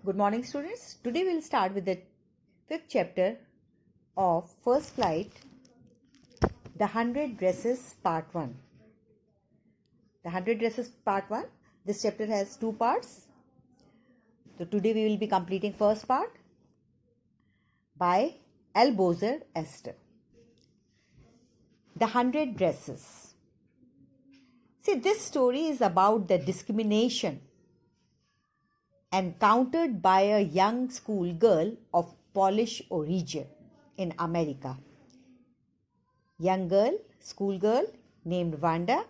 Good morning, students. Today we'll start with the fifth chapter of First Flight, The 100 Dresses Part 1. The 100 Dresses Part 1. This chapter has two parts. So today we will be completing first part by Althusser Esther. The 100 Dresses. See, this story is about the discrimination encountered by a young schoolgirl of Polish origin in America. Schoolgirl named Wanda.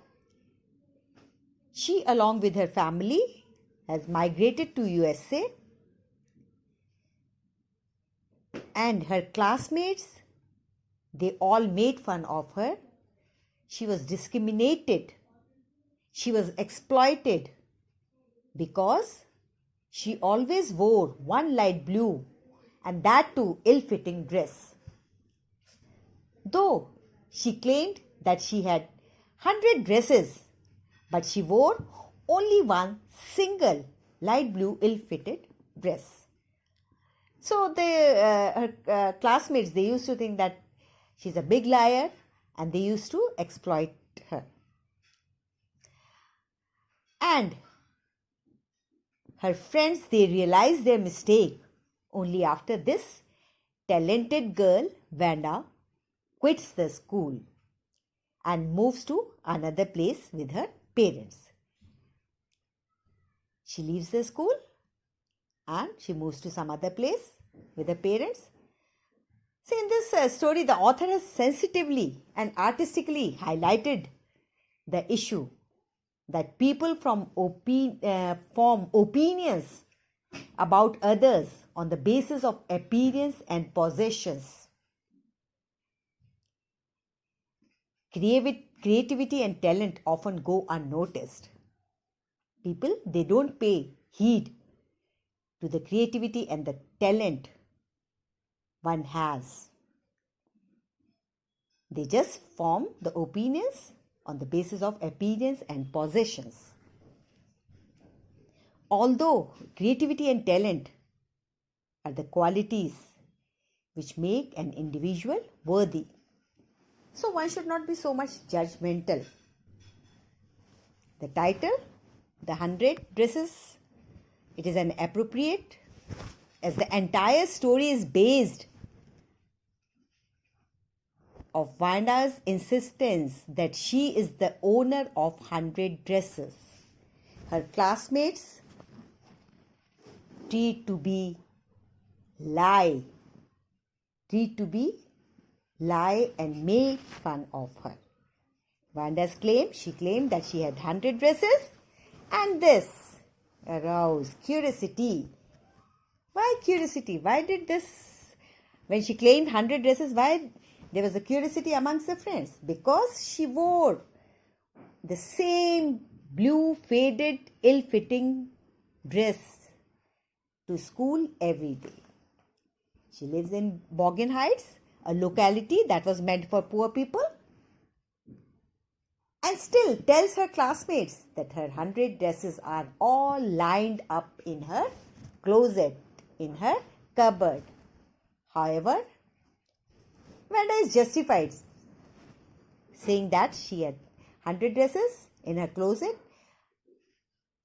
She, along with her family, has migrated to USA, and her classmates, they all made fun of her. She was discriminated. She was exploited because she always wore one light blue, and that too ill-fitting dress. Though she claimed that she had 100 dresses, but she wore only one single light blue ill-fitted dress. So her classmates, they used to think that she's a big liar, and they used to exploit her. And her friends, they realized their mistake only after this talented girl, Wanda, quits the school and moves to another place with her parents. She leaves the school and she moves to some other place with her parents. See, in this story, the author has sensitively and artistically highlighted the issue that people form opinions about others on the basis of appearance and possessions. Creativity and talent often go unnoticed. People, they don't pay heed to the creativity and the talent one has. They just form the opinions on the basis of appearance and possessions. Although creativity and talent are the qualities which make an individual worthy, so one should not be so much judgmental. The title, The 100 Dresses, it is an appropriate, as the entire story is based of Wanda's insistence that she is the owner of 100 dresses. Her classmates treat to be lie and make fun of her. She claimed that she had 100 dresses, and this aroused curiosity. Why curiosity? Why did this, when she claimed 100 dresses, why there was a curiosity amongst her friends? Because she wore the same blue, faded, ill-fitting dress to school every day. She lives in Bogan Heights, a locality that was meant for poor people, and still tells her classmates that her 100 dresses are all lined up in her closet, in her cupboard. However, Wanda is justified saying that she had 100 dresses in her closet,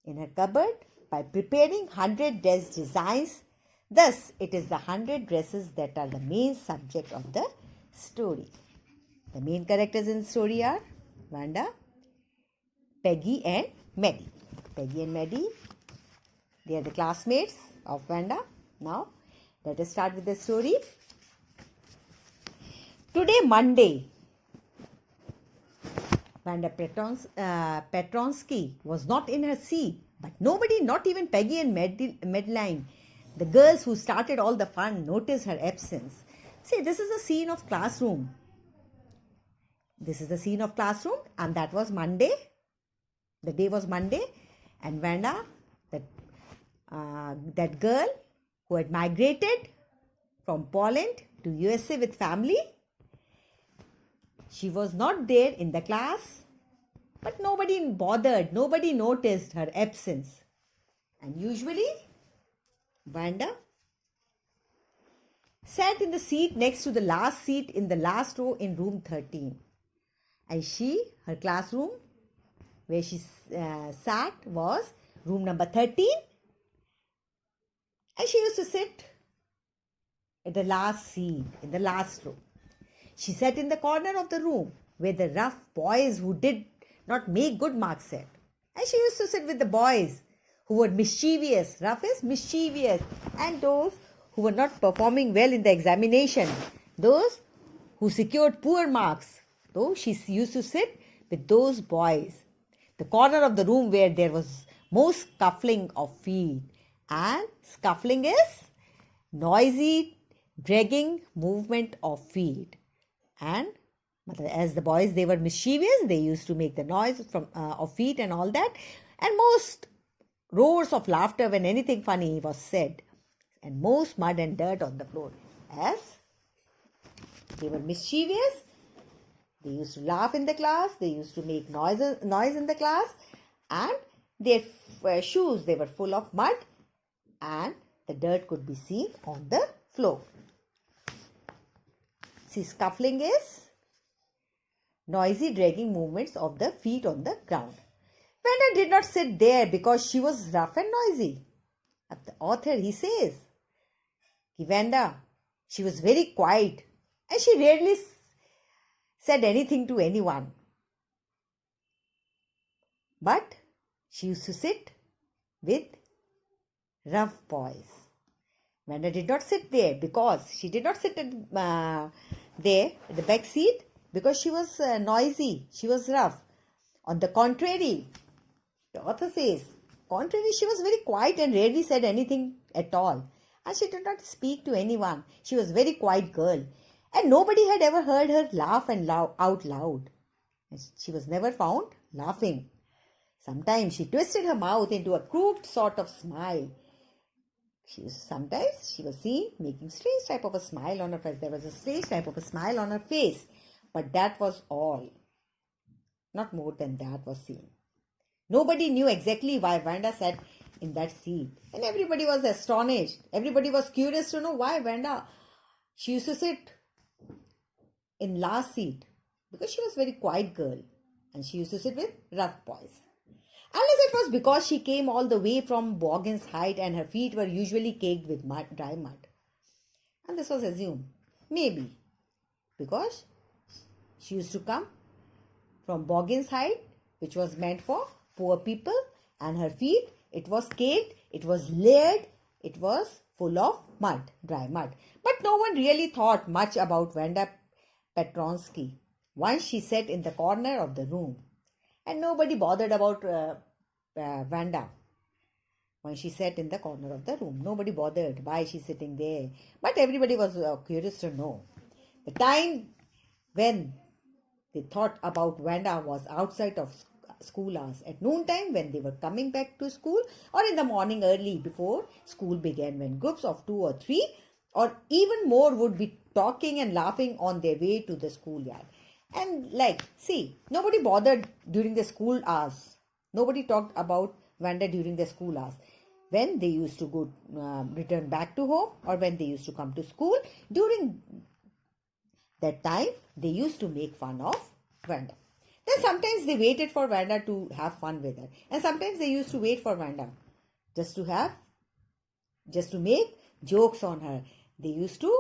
in her cupboard, by preparing 100 dress designs. Thus, it is the 100 dresses that are the main subject of the story. The main characters in the story are Wanda, Peggy and Maddie. Peggy and Maddie, they are the classmates of Wanda. Now, let us start with the story. Today, Monday, Wanda Petronsky was not in her seat, but nobody, not even Peggy and Madeline, the girls who started all the fun, noticed her absence. See, this is a scene of classroom. And that was Monday. The day was Monday, and Wanda, that girl who had migrated from Poland to USA with family, she was not there in the class, but nobody bothered, nobody noticed her absence. And usually Vanda sat in the seat next to the last seat in the last row in room 13. And her classroom where she sat was room number 13. And she used to sit at the last seat in the last row. She sat in the corner of the room where the rough boys who did not make good marks sat. And she used to sit with the boys who were mischievous. Rough is mischievous. And those who were not performing well in the examination. Those who secured poor marks. Though she used to sit with those boys. The corner of the room where there was most scuffling of feet. And scuffling is noisy, dragging movement of feet. And as the boys, they were mischievous, they used to make the noise of feet and all that. And most roars of laughter when anything funny was said. And most mud and dirt on the floor. As they were mischievous, they used to laugh in the class, they used to make noise in the class. And their shoes, they were full of mud. And the dirt could be seen on the floor. See, scuffling is noisy dragging movements of the feet on the ground. Vanda did not sit there because she was rough and noisy. The author, he says, Vanda, she was very quiet and she rarely said anything to anyone. But she used to sit with rough boys. Vanda did not sit there because she did not sit there at the back seat because she was noisy, she was rough. On the contrary, the author says, she was very quiet and rarely said anything at all. And she did not speak to anyone. She was a very quiet girl. And nobody had ever heard her laugh and out loud. She was never found laughing. Sometimes she twisted her mouth into a crooked sort of smile. Sometimes she was seen making strange type of a smile on her face. There was a strange type of a smile on her face. But that was all. Not more than that was seen. Nobody knew exactly why Vanda sat in that seat. And everybody was astonished. Everybody was curious to know why Vanda, she used to sit in last seat. Because she was a very quiet girl. And she used to sit with rough boys. Unless it was because she came all the way from Boggins Height and her feet were usually caked with dry mud. And this was assumed. Maybe. Because she used to come from Boggins Height, which was meant for poor people, and her feet, it was caked, it was layered, it was full of mud, dry mud. But no one really thought much about Vanda Petronsky. Once she sat in the corner of the room, and nobody bothered about Vanda. When she sat in the corner of the room, nobody bothered why she's sitting there. But everybody was curious to know. The time when they thought about Vanda was outside of school hours. At noontime when they were coming back to school, or in the morning early before school began, when groups of 2 or 3 or even more would be talking and laughing on their way to the schoolyard. And nobody bothered during the school hours. Nobody talked about Vanda during the school hours. When they used to go return back to home, or when they used to come to school, during that time they used to make fun of Vanda. Then sometimes they waited for Vanda to have fun with her. And sometimes they used to wait for Vanda just to make jokes on her. They used to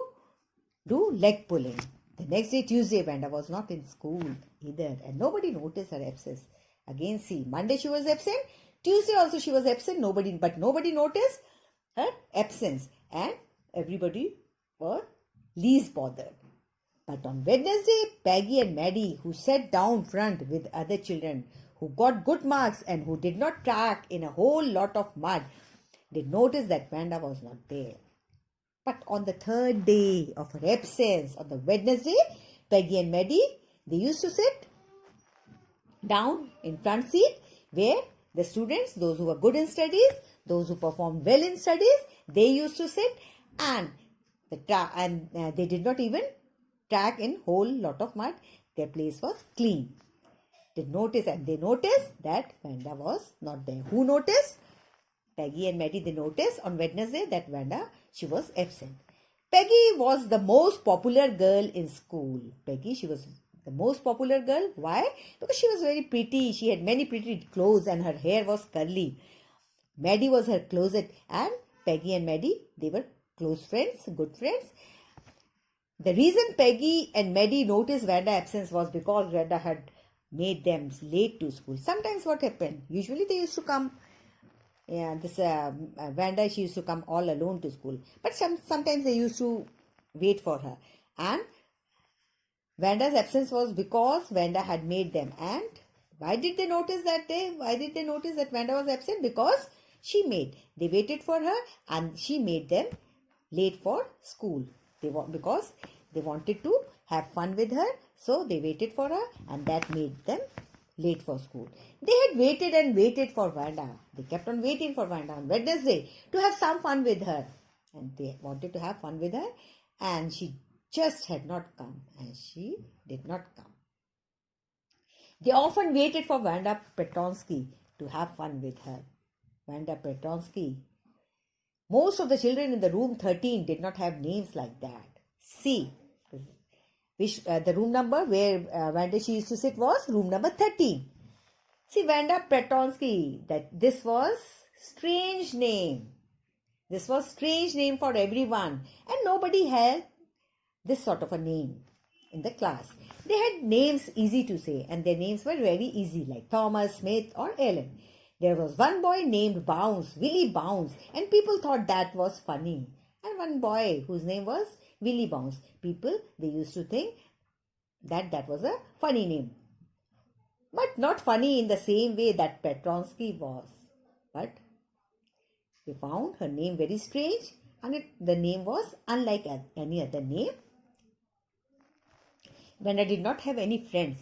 do leg pulling. The next day, Tuesday, Vanda was not in school either. And nobody noticed her absence. Again, see, Monday she was absent. Tuesday also she was absent. Nobody noticed her absence. And everybody were least bothered. But on Wednesday, Peggy and Maddie, who sat down front with other children, who got good marks and who did not track in a whole lot of mud, they noticed that Vanda was not there. But on the third day of her absence, on the Wednesday, Peggy and Maddie, they used to sit down in front seat where the students, those who were good in studies, those who performed well in studies, they used to sit, and they did not even track in whole lot of mud. Their place was clean. They noticed that Vanda was not there. Who noticed? Peggy and Maddie, they noticed on Wednesday that Vanda, she was absent. Peggy was the most popular girl in school. Peggy, she was the most popular girl. Why? Because she was very pretty. She had many pretty clothes and her hair was curly. Maddie was her closet, and Peggy and Maddie, they were close friends, good friends. The reason Peggy and Maddie noticed Vanda's absence was because Vanda had made them late to school. Sometimes what happened? Usually they used to come, Vanda, she used to come all alone to school. But sometimes they used to wait for her. And Vanda's absence was because Vanda had made them. And why did they notice that day? Why did they notice that Vanda was absent? Because they waited for her and she made them late for school. Because they wanted to have fun with her, so they waited for her and that made them late for school. They had waited and waited for Vanda. They kept on waiting for Vanda on Wednesday to have some fun with her. And they wanted to have fun with her and she just had not come and she did not come. They often waited for Vanda Petonsky to have fun with her. Vanda Petonsky. Most of the children in the room 13 did not have names like that. See, the room number where Vanda she used to sit was room number 13. See, Vanda Petonsky, this was strange name. This was strange name for everyone and nobody had this sort of a name in the class. They had names easy to say and their names were very easy like Thomas, Smith or Ellen. There was one boy named Bounce, Willie Bounce, and people thought that was funny. And one boy whose name was Willie Bounce. People, they used to think that was a funny name. But not funny in the same way that Petonsky was. But they found her name very strange and the name was unlike any other name. Vanda did not have any friends.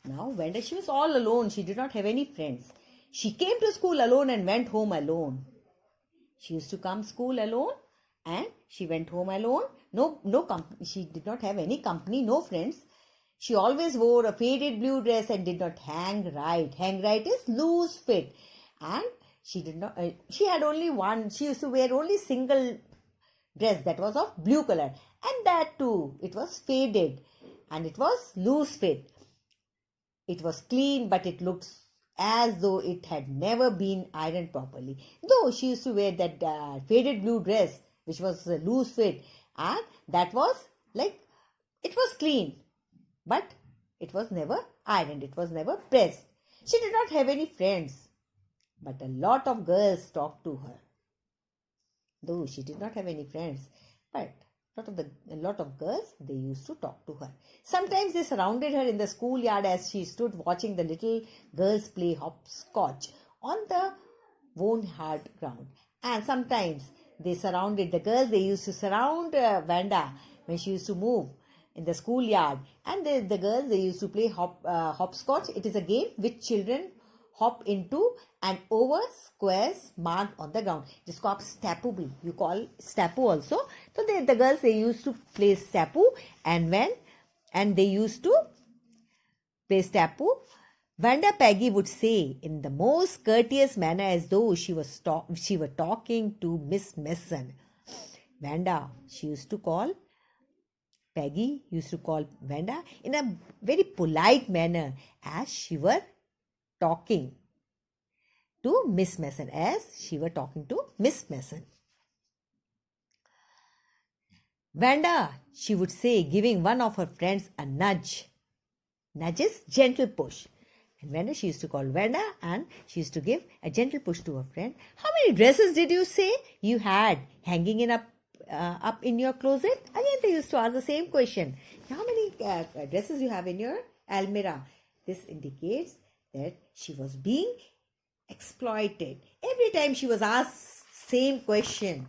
Now, Vanda, she was all alone. She did not have any friends. She came to school alone and went home alone. She used to come school alone and she went home alone. No company. She did not have any company, no friends. She always wore a faded blue dress and did not hang right. Hang right is loose fit. And she did not. She had only one. She used to wear only single dress that was of blue color, and that too it was faded and it was loose fit. It was clean, but it looked as though it had never been ironed properly. Though she used to wear that faded blue dress, which was a loose fit, and that was like, it was clean, but it was never ironed, it was never pressed. She did not have any friends, but a lot of girls talked to her. Though she did not have any friends, but a lot of girls, they used to talk to her. Sometimes they surrounded her in the schoolyard as she stood watching the little girls play hopscotch on the worn hard ground. And sometimes they surrounded the girls. They used to surround Vanda when she used to move in the schoolyard. And the girls, they used to play hopscotch. It is a game which children hop into and over squares marked on the ground. It is called stapu. You call stapu also. So the girls, they used to play stapu, and they used to play stapu, Vanda Peggy would say in the most courteous manner as though she were talking to Miss Mason. Vanda, Peggy used to call Vanda in a very polite manner as she were talking to Miss Mason, Vanda, she would say, giving one of her friends a nudge. Nudge is gentle push. And Vanda, she used to call Vanda and she used to give a gentle push to her friend. How many dresses did you say you had hanging up in your closet? Again, they used to ask the same question. How many dresses you have in your almirah? This indicates that she was being exploited. Every time she was asked same question.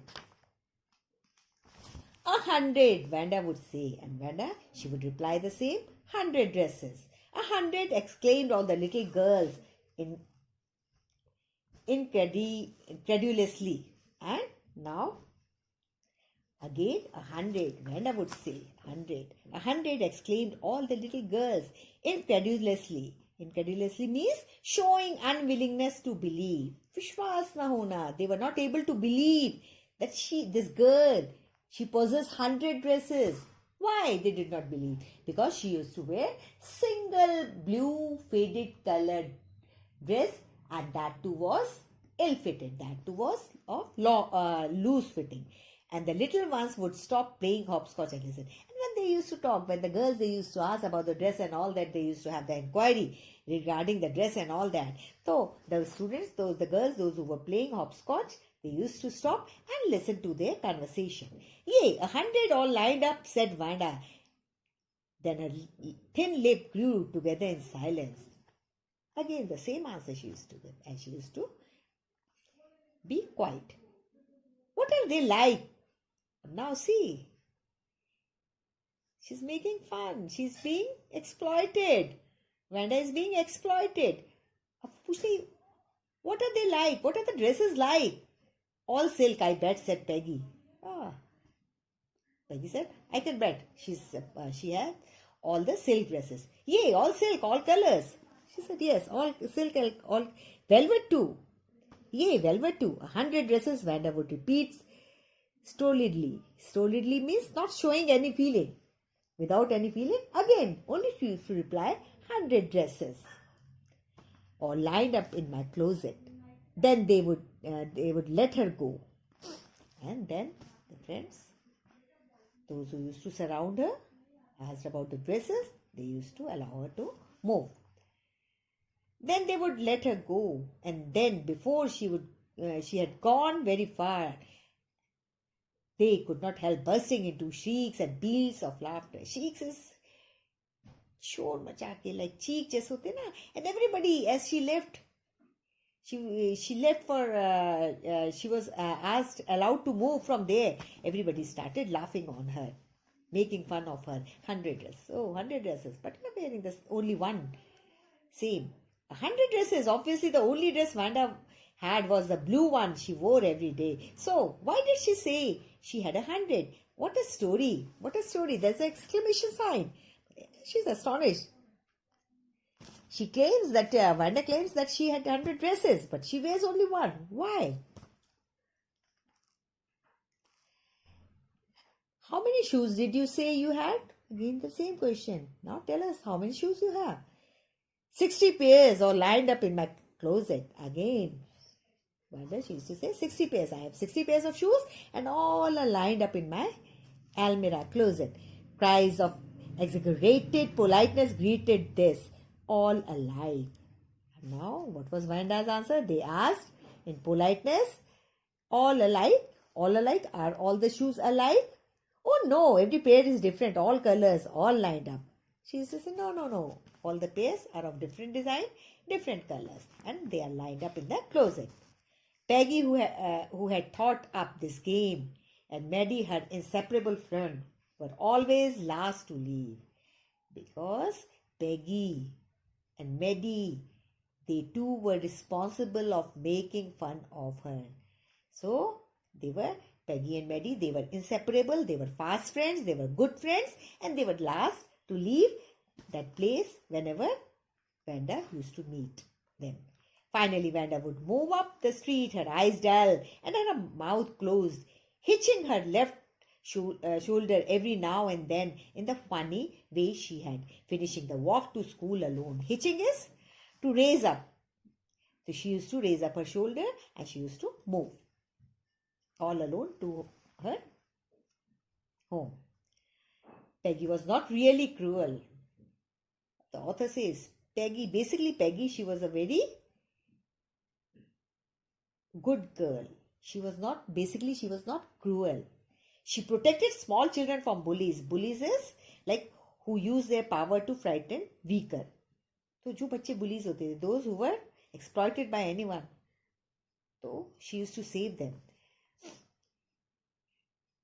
100, Vanda would say, and Vanda, she would reply the same, 100 dresses. 100, exclaimed all the little girls incredulously. And now, again, 100, Vanda would say, 100. 100, exclaimed all the little girls incredulously. Incredulously means showing unwillingness to believe. Vishwas na hona. They were not able to believe that this girl, she possessed 100 dresses. Why they did not believe? Because she used to wear single blue faded colored dress, and that too was ill-fitted. That too was of loose fitting. And the little ones would stop playing hopscotch and listen. And when they used to talk, when the girls, they used to ask about the dress and all that, they used to have the inquiry regarding the dress and all that. So the students, the girls, those who were playing hopscotch, they used to stop and listen to their conversation. Yea, 100 all lined up, said Vanda. Then her thin lip grew together in silence. Again, the same answer she used to give, and she used to be quiet. What are they like? Now see, she's making fun. She's being exploited. Vanda is being exploited. What are they like? What are the dresses like? All silk, I bet, said Peggy. Peggy said, I can bet. She had all the silk dresses. Yay, all silk, all colors. She said, yes, all silk, all velvet too. Yay, velvet too. 100 dresses, Vanda would repeat stolidly. Stolidly means not showing any feeling. Without any feeling, again, only she used to reply, 100 dresses. Or lined up in my closet. Then they would let her go. And then the friends, those who used to surround her, asked about the dresses, they used to allow her to move. Then they would let her go, and then before she had gone very far, they could not help bursting into shrieks and peals of laughter. Shrieks is shor machake, like cheek jaise hote na. And everybody, as she left, she left for she was allowed to move from there. Everybody started laughing on her, making fun of her. 100 dresses. Oh, 100 dresses, but you're wearing this only one. Same. 100 dresses. Obviously, the only dress Vanda had was the blue one she wore every day. So, why did she say she had 100? What a story. What a story. There's an exclamation sign. She's astonished. She claims that, Vanda claims that she had 100 dresses, but she wears only one. Why? How many shoes did you say you had? Again, the same question. Now tell us how many shoes you have. 60 pairs all lined up in my closet. Again, Vanda, she used to say 60 pairs. I have 60 pairs of shoes and all are lined up in my almirah closet. Cries of exaggerated politeness greeted this. All alike. Now, what was Vanda's answer? They asked in politeness, all alike? All alike? Are all the shoes alike? Oh no, every pair is different. All colors, all lined up. She used to say, no. All the pairs are of different design, different colors, and they are lined up in the closet. Peggy, who had thought up this game, and Maddie, her inseparable friend, were always last to leave. Because Peggy and Maddie, they too were responsible of making fun of her. So, Peggy and Maddie, they were inseparable, they were fast friends, they were good friends, and they were last to leave that place whenever Vanda used to meet them. Finally, Vanda would move up the street, her eyes dull and her mouth closed, hitching her left shoulder every now and then in the funny way she had, finishing the walk to school alone. Hitching is to raise up. So she used to raise up her shoulder and she used to move all alone to her home. Peggy was not really cruel. The author says Peggy, she was a very good girl. She was not cruel. She protected small children from bullies. Bullies is like who use their power to frighten weaker. So जो बच्चे bullies होते थे, those who were exploited by anyone, so she used to save them.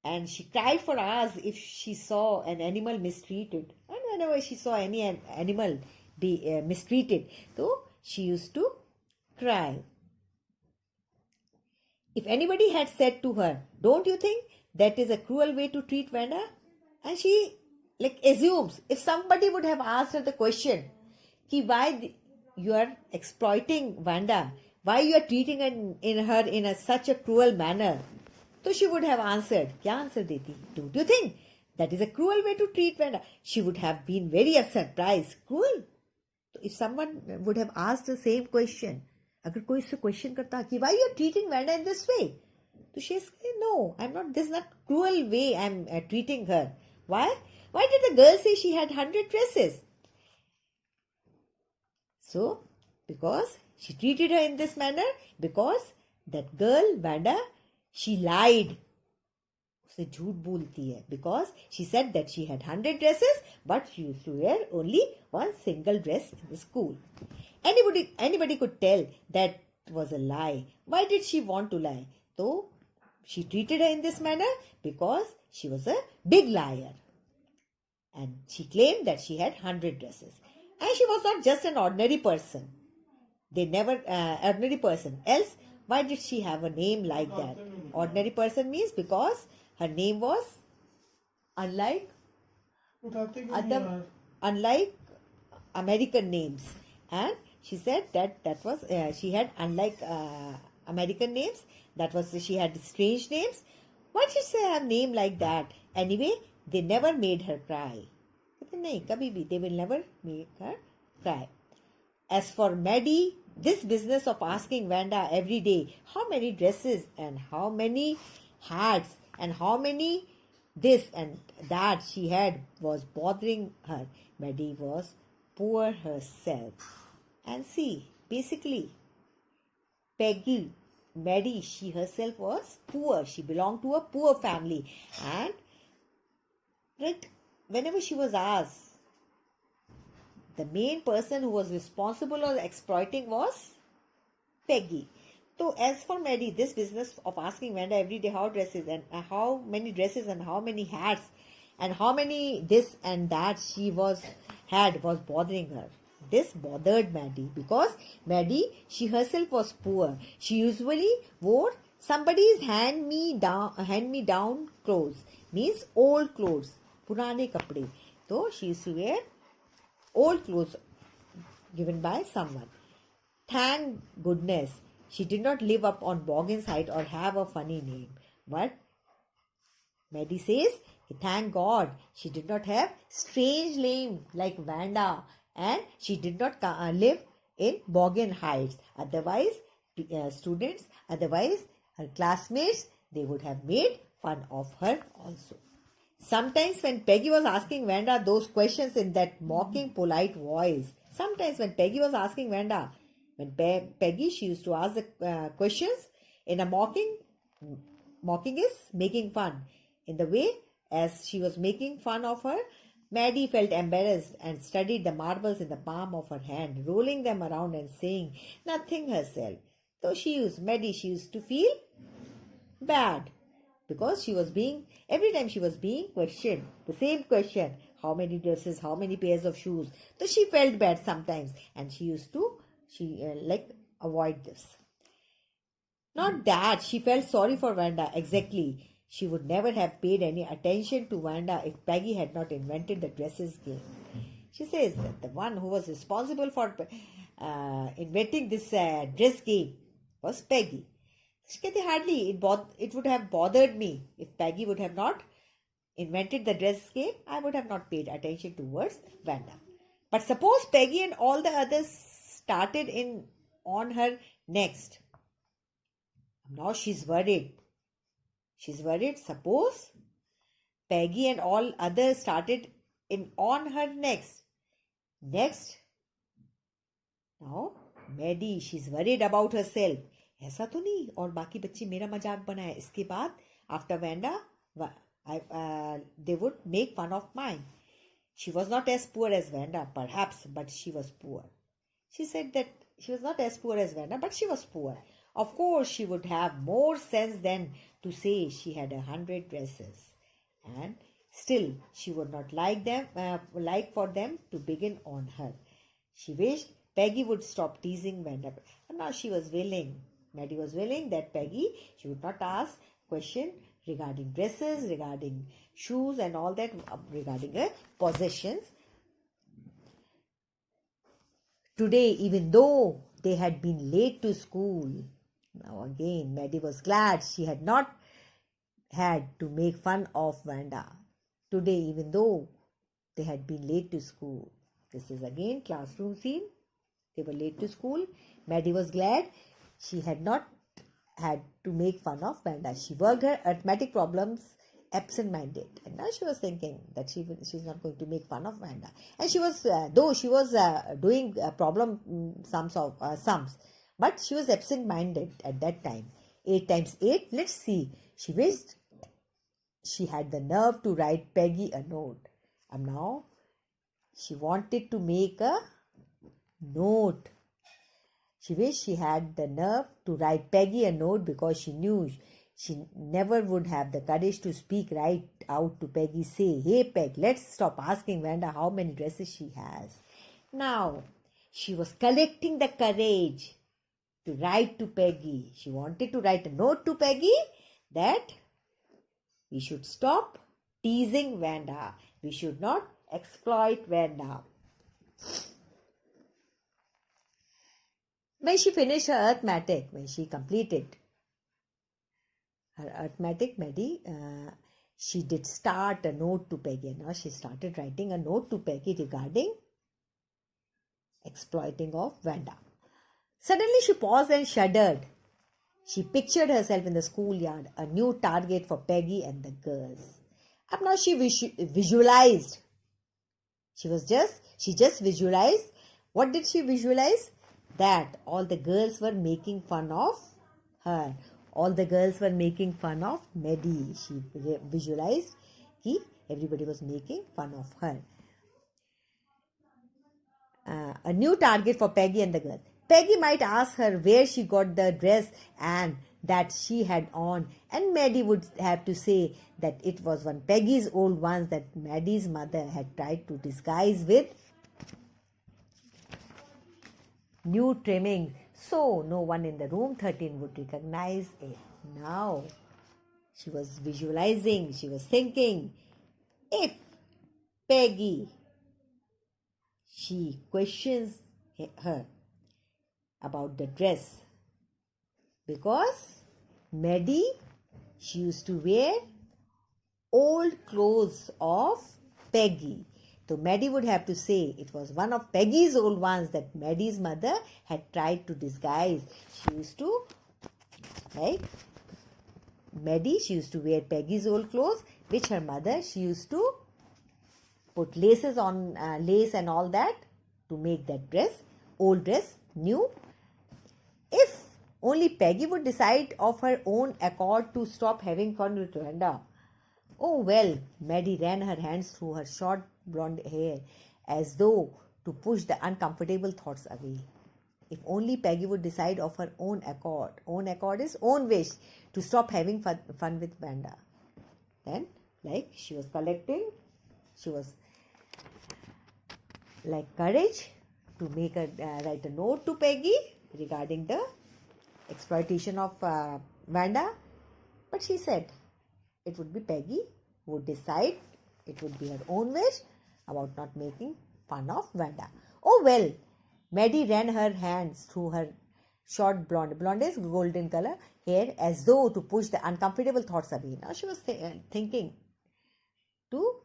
And she cried for hours if she saw an animal mistreated. And whenever she saw any animal be mistreated, so she used to cry. If anybody had said to her, don't you think that is a cruel way to treat Vanda? And she assumes, if somebody would have asked her the question, why you are exploiting Vanda? Why you are treating her in such a cruel manner? So she would have answered, क्या answer देती? Don't you think that is a cruel way to treat Vanda? She would have been very surprised. Cruel? So if someone would have asked the same question, अगर कोई उससे question करता कि why you are treating Vanda in this way? So she said, no, I'm not. This is not cruel way I'm treating her. Why? Why did the girl say she had 100 dresses? So, because she treated her in this manner, because that girl, Vanda, she lied. उसे झूठ बोलती है. Because she said that she had 100 dresses, but she used to wear only one single dress in the school. Anybody could tell that was a lie. Why did she want to lie? So, she treated her in this manner because she was a big liar. And she claimed that she had 100 dresses. And she was not just an ordinary person. Ordinary person. Else, why did she have a name like that? Ordinary person means because her name was unlike American names. And she said that was, she had unlike American names. That was, she had strange names. Why did she have a name like that? Anyway, they never made her cry. नहीं, कभी भी, they will never make her cry. As for Maddie, this business of asking Vanda every day how many dresses and how many hats and how many this and that she had was bothering her. Maddie was poor herself. And see, basically, Maddie, she herself was poor. She belonged to a poor family. And right, whenever she was asked, the main person who was responsible or exploiting was Peggy. So as for Maddie, this business of asking Vanda every day how dresses and how many dresses and how many hats and how many this and that she was bothering her. This bothered Maddie because Maddie, she herself was poor. She usually wore somebody's hand-me-down clothes, means old clothes, purane kapde. So she used to wear old clothes given by someone. Thank goodness she did not live up on Boggin's height or have a funny name. But Maddie says, thank God she did not have strange name like Vanda and she did not live in Boggin Heights. Otherwise, her classmates, they would have made fun of her also. Sometimes when Peggy was asking Vanda those questions in that mocking, polite voice, Peggy, she used to ask the questions in a mocking is making fun. In the way as she was making fun of her, Maddie felt embarrassed and studied the marbles in the palm of her hand, rolling them around and saying nothing herself. Though Maddie used to feel bad because every time she was being questioned, the same question, how many dresses, how many pairs of shoes. So she felt bad sometimes and she used to avoid this. Not that she felt sorry for Vanda, exactly. She would never have paid any attention to Vanda if Peggy had not invented the dresses game. She says that the one who was responsible for inventing this dress game was Peggy. She said hardly it would have bothered me if Peggy would have not invented the dress game. I would have not paid attention towards Vanda. But suppose Peggy and all the others started on her next. Now she's worried. Suppose Peggy and all others started on her next. Now Maddie, she's worried about herself. ऐसा तो नहीं और बाकी बच्चे मेरा मजाक बनाए इसके बाद after Vanda they would make fun of mine. She was not as poor as Vanda perhaps, but she was poor. She said that she was not as poor as Vanda, but she was poor. Of course she would have more sense than to say she had 100 dresses, and still she would not like for them to begin on her. She wished Peggy would stop teasing Vanda, and now Maddie was willing that Peggy, she would not ask question regarding dresses, regarding shoes and all that, regarding her possessions. Today, even though they had been late to school, now again, Maddie was glad she had not had to make fun of Vanda. Today, even though they had been late to school. This is again classroom scene. They were late to school. Maddie was glad she had not had to make fun of Vanda. She worked her arithmetic problems absent-minded, and now she was thinking that she's not going to make fun of Vanda. And she was, though she was doing problem sums, but she was absent-minded at that time. 8 times 8. Let's see. She wished she had the nerve to write Peggy a note. And now she wanted to make a note. She wished she had the nerve to write Peggy a note because she knew she never would have the courage to speak right out to Peggy. Say, "Hey Peg, let's stop asking Vanda how many dresses she has." Now, she was collecting the courage to write to Peggy. She wanted to write a note to Peggy that we should stop teasing Vanda. We should not exploit Vanda. When she finished her arithmetic, when she completed her arithmetic, Maddie, she did start a note to Peggy. Now she started writing a note to Peggy regarding exploiting of Vanda. Suddenly she paused and shuddered. She pictured herself in the schoolyard, a new target for Peggy and the girls. And now she visualized. She just visualized. What did she visualize? That all the girls were making fun of her. All the girls were making fun of Maddie. She visualized that everybody was making fun of her. A new target for Peggy and the girls. Peggy might ask her where she got the dress and that she had on, and Maddie would have to say that it was one Peggy's old ones that Maddie's mother had tried to disguise with new trimming, so no one in the room 13 would recognize it. Now she was visualizing, she was thinking, if Peggy, she questions her about the dress, because Maddie, she used to wear old clothes of Peggy. So Maddie would have to say it was one of Peggy's old ones that Maddie's mother had tried to disguise. She used to, like Maddie, she used to wear Peggy's old clothes, which her mother, she used to put laces on, lace and all that to make that dress, old dress, new. If only Peggy would decide of her own accord to stop having fun with Vanda. Oh well, Maddie ran her hands through her short blonde hair as though to push the uncomfortable thoughts away. If only Peggy would decide of her own accord. Own accord is own wish to stop having fun with Vanda. Then, like she was collecting, she was like courage to make a write a note to Peggy regarding the exploitation of Vanda. But she said it would be Peggy who would decide. It would be her own wish about not making fun of Vanda. Oh well, Maddie ran her hands through her short blonde is golden color hair as though to push the uncomfortable thoughts away. Now she was thinking to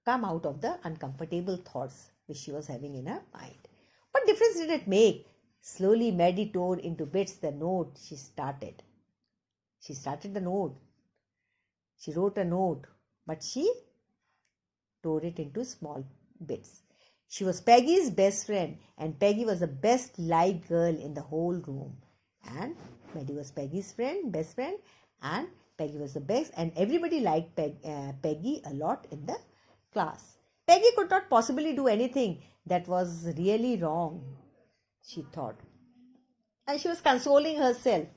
come out of the uncomfortable thoughts which she was having in her mind. What difference did it make? Slowly Maddie tore into bits the note she started. She started the note. She wrote a note, but she tore it into small bits. She was Peggy's best friend, and Peggy was the best liked girl in the whole room. And Maddie was Peggy's best friend, and Peggy was the best, and everybody liked Peggy a lot in the class. Peggy could not possibly do anything that was really wrong, she thought. And she was consoling herself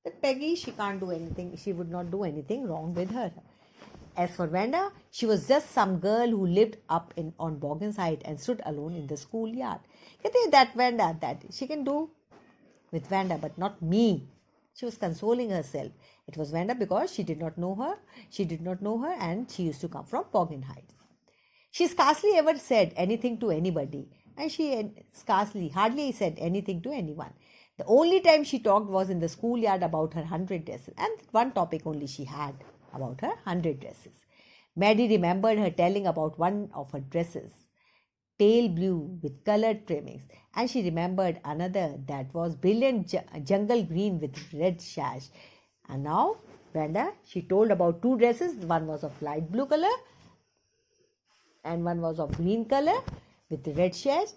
that Peggy, she can't do anything, she would not do anything wrong with her. As for Vanda, she was just some girl who lived up on Boggan's Height and stood alone in the schoolyard. That Vanda, that she can do with Vanda, but not me. She was consoling herself. It was Vanda because she did not know her. She did not know her, and she used to come from Boggan Heights. She scarcely ever said anything to anybody, and she hardly said anything to anyone. The only time she talked was in the schoolyard about her 100 dresses, and one topic only she had about her 100 dresses. Maddie remembered her telling about one of her dresses, pale blue with colored trimmings, and she remembered another that was brilliant jungle green with red sash. And now, Brenda, she told about two dresses. One was of light blue color and one was of green color with red sash.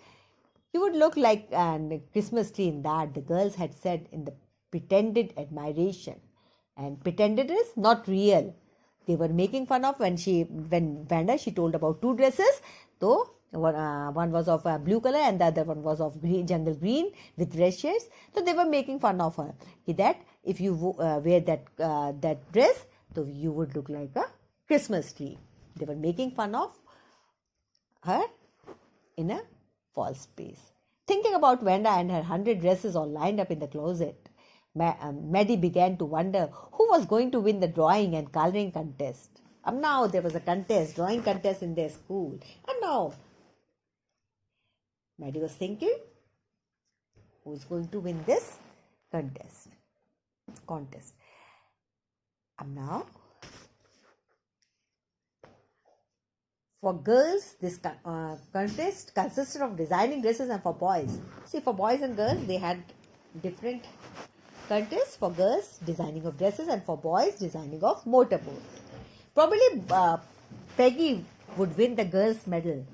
You would look like a Christmas tree in that, the girls had said in the pretended admiration. And pretended is not real. They were making fun of when Vanda, she told about two dresses. So one was of blue color and the other one was of jungle green with red shades. So they were making fun of her. That if you wear that dress, so you would look like a Christmas tree. They were making fun of her in a false space. Thinking about Vanda and her 100 dresses all lined up in the closet, Maddie began to wonder who was going to win the drawing and coloring contest. And now there was a contest, drawing contest in their school. And now Maddie was thinking, who's going to win this contest? And now, for girls, this contest consisted of designing dresses, and for boys. See, for boys and girls, they had different contests. For girls, designing of dresses, and for boys, designing of motorboats. Probably Peggy would win the girls' medal.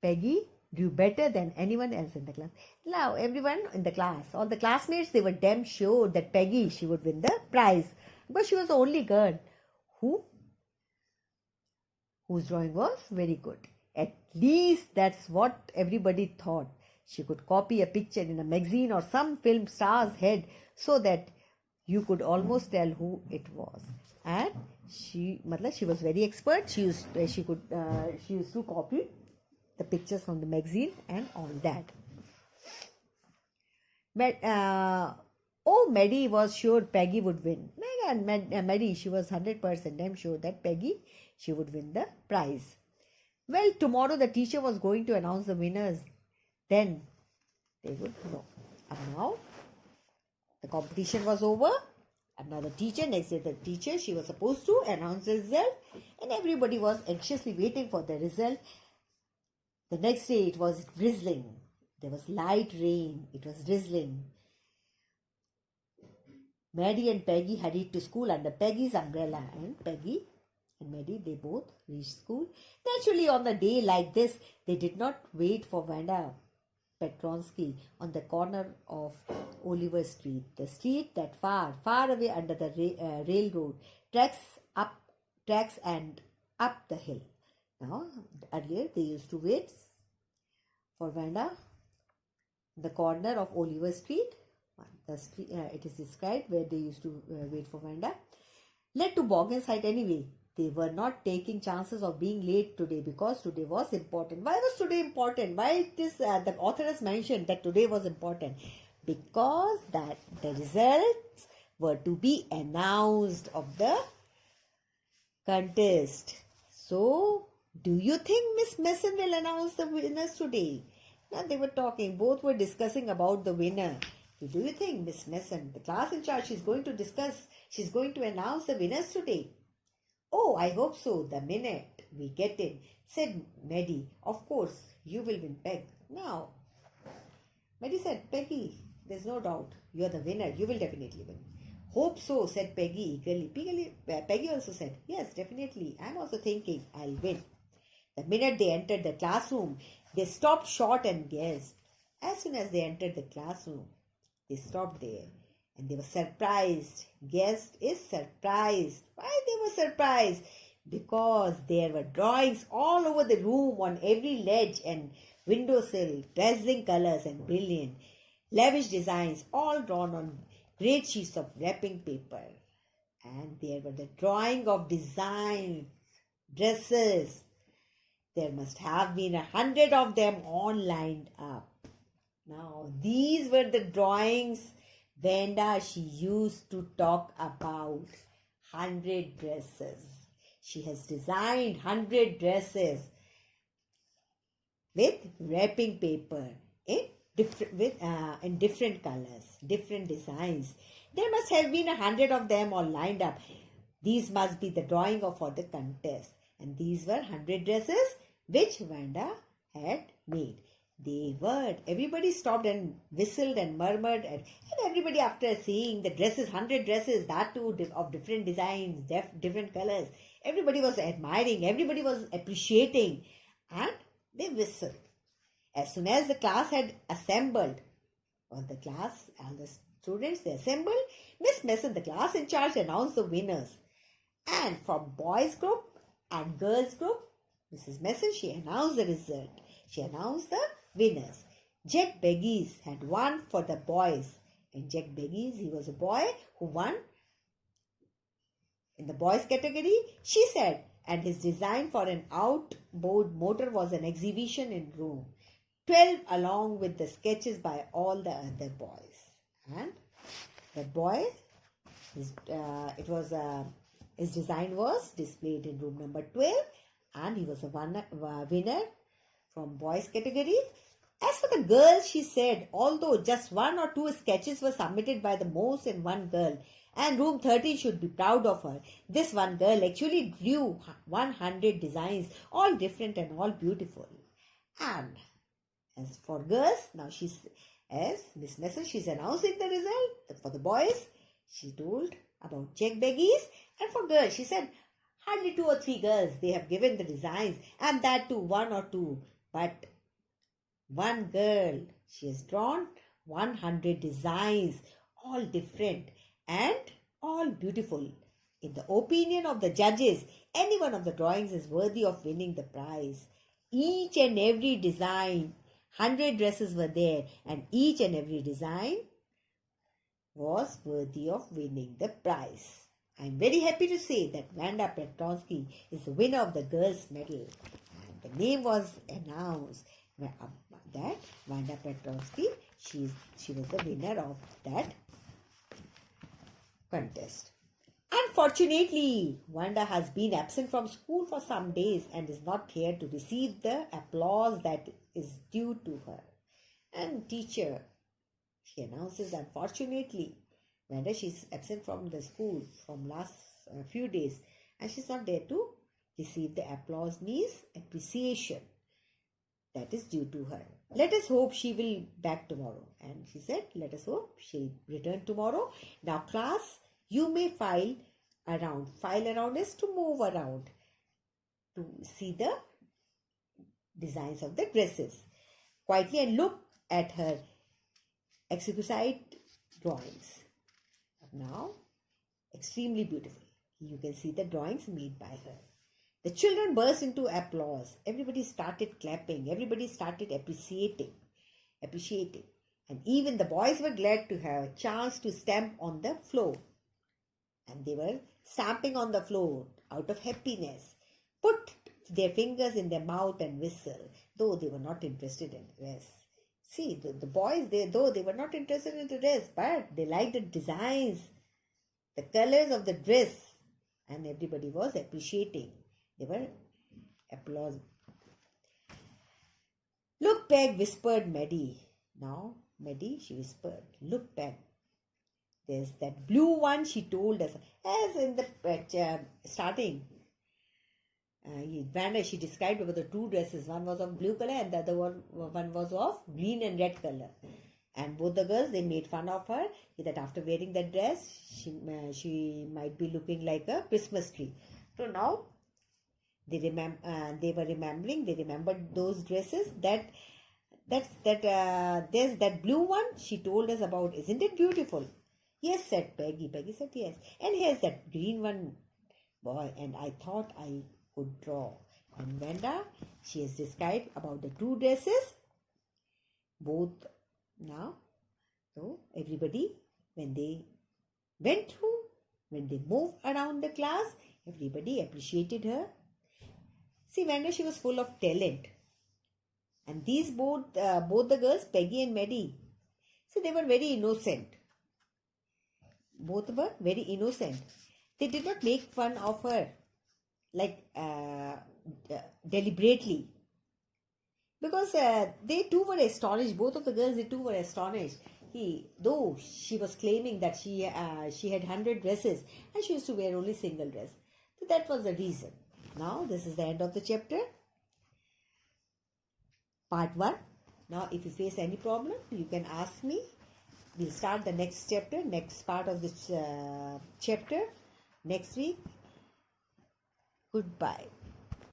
Peggy drew better than anyone else in the class. Now, everyone in the class, all the classmates, they were damn sure that Peggy, she would win the prize. But she was the only girl whose drawing was very good. At least that's what everybody thought. She could copy a picture in a magazine or some film star's head so that you could almost tell who it was. And she was very expert. She used to copy the pictures from the magazine and all that. Maddie was sure Peggy would win. Maddie, she was 100% damn sure that Peggy, she would win the prize. Well, tomorrow the teacher was going to announce the winners. Then they would know. And now the competition was over. And now next day the teacher, she was supposed to announce the result. And everybody was anxiously waiting for the result. The next day it was drizzling. There was light rain. It was drizzling. Maddie and Peggy hurried to school under Peggy's umbrella, and Peggy and Maddie, they both reached school. Naturally, on a day like this, they did not wait for Vanda Petronsky on the corner of Oliver Street, the street that far away under the railroad tracks and up the hill. Now, earlier they used to wait for Vanda the corner of Oliver Street. It is described where they used to wait for Vanda. Led to Boggan's Height anyway. They were not taking chances of being late today because today was important. Why was today important? Why the author has mentioned that today was important? Because that the results were to be announced of the contest. So, do you think Miss Mason will announce the winners today? Now they were talking. Both were discussing about the winner. Do you think Miss Mason, the class in charge, she's going to announce the winners today? Oh, I hope so, the minute we get in, said Maddie. Of course, you will win, Peg. Now, Maddie said, Peggy, there's no doubt. You're the winner. You will definitely win. Hope so, said Peggy eagerly. Peggy also said, yes, definitely. I'm also thinking I'll win. The minute they entered the classroom, they stopped short and gasped. As soon as they entered the classroom, they stopped there and they were surprised. Guest is surprised. Why they were surprised? Because there were drawings all over the room on every ledge and windowsill, dazzling colors and brilliant, lavish designs, all drawn on great sheets of wrapping paper. And there were the drawing of design, dresses. There must have been 100 of them all lined up. Now, these were the drawings Vanda, she used to talk about. 100 dresses. She has designed 100 dresses. with wrapping paper in different colors, different designs. There must have been 100 of them all lined up. These must be the drawing of for the contest. And these were 100 dresses which Vanda had made. Everybody stopped and whistled and murmured, and everybody, after seeing the dresses, 100 dresses, that too of different designs, different colors, everybody was admiring, everybody was appreciating, and they whistled. As soon as the class had assembled, all the students, they assembled, Miss Messon, the class in charge, announced the winners. And from boys group and girls group, Mrs. Messon, she announced the result. She announced the winners. Jack Beggies had won for the boys. And Jack Beggies, he was a boy who won in the boys category, she said, and his design for an outboard motor was an exhibition in Rome. 12 along with the sketches by all the other boys. And the boy, his design was displayed in room number 12, and he was a winner from boys category. As for the girls, she said, although just 1 or 2 sketches were submitted by the most in one girl, and room 13 should be proud of her, this one girl actually drew 100 designs, all different and all beautiful. And as for girls, now as Miss Messon, she's announcing the result. For the boys, she told about Jack Beggies, and for girls, she said, hardly 2 or 3 girls, they have given the designs, and that too 1 or 2. But one girl, she has drawn 100 designs, all different and all beautiful. In the opinion of the judges, any one of the drawings is worthy of winning the prize. Each and every design, 100 dresses were there, and each and every design was worthy of winning the prize. I am very happy to say that Vanda Petronsky is the winner of the girls' medal. And the name was announced that Vanda Petronsky, she was the winner of that contest. Unfortunately, Vanda has been absent from school for some days and is not here to receive the applause that is due to her. And teacher, she announces, unfortunately, Vanda, she's absent from the school from last few days, and she's not there to receive the applause, means appreciation that is due to her. Let us hope she will back tomorrow. And she said, let us hope she'll return tomorrow. Now class, you may file around. File around is to move around to see the designs of the dresses quietly and look at her exquisite drawings. Now, extremely beautiful. You can see the drawings made by her. The children burst into applause. Everybody started clapping. Everybody started appreciating. And even the boys were glad to have a chance to stamp on the floor. And they were stamping on the floor out of happiness. Put their fingers in their mouth and whistle, though they were not interested in the dress. See, the boys, they were not interested in the dress, but they liked the designs, the colors of the dress, and everybody was appreciating. They were applauding. Look back, whispered Maddie. Now, Maddie, she whispered, look back. There's that blue one, she told us. As in the starting, Vanda, she described about the 2 dresses. One was of blue color and the other one was of green and red color. And both the girls, they made fun of her that after wearing that dress, she might be looking like a Christmas tree. So now, they remembered those dresses. There's that blue one she told us about. Isn't it beautiful? Yes, said Peggy. Peggy said yes. And here's that green one, boy. And I thought I could draw. And Vanda, she has described about the 2 dresses. Both now. So everybody, when they went through, when they moved around the class, everybody appreciated her. See, Vanda, she was full of talent. And these both the girls, Peggy and Maddie, see, they were very innocent. Both were very innocent. They did not make fun of her, like deliberately. because they too were astonished. Both of the girls, they too were astonished. Though she was claiming that she had 100 dresses and she used to wear only single dress. So that was the reason. Now this is the end of the chapter. Part 1. Now if you face any problem, you can ask me. We'll start the next chapter, next part of this chapter next week. Goodbye.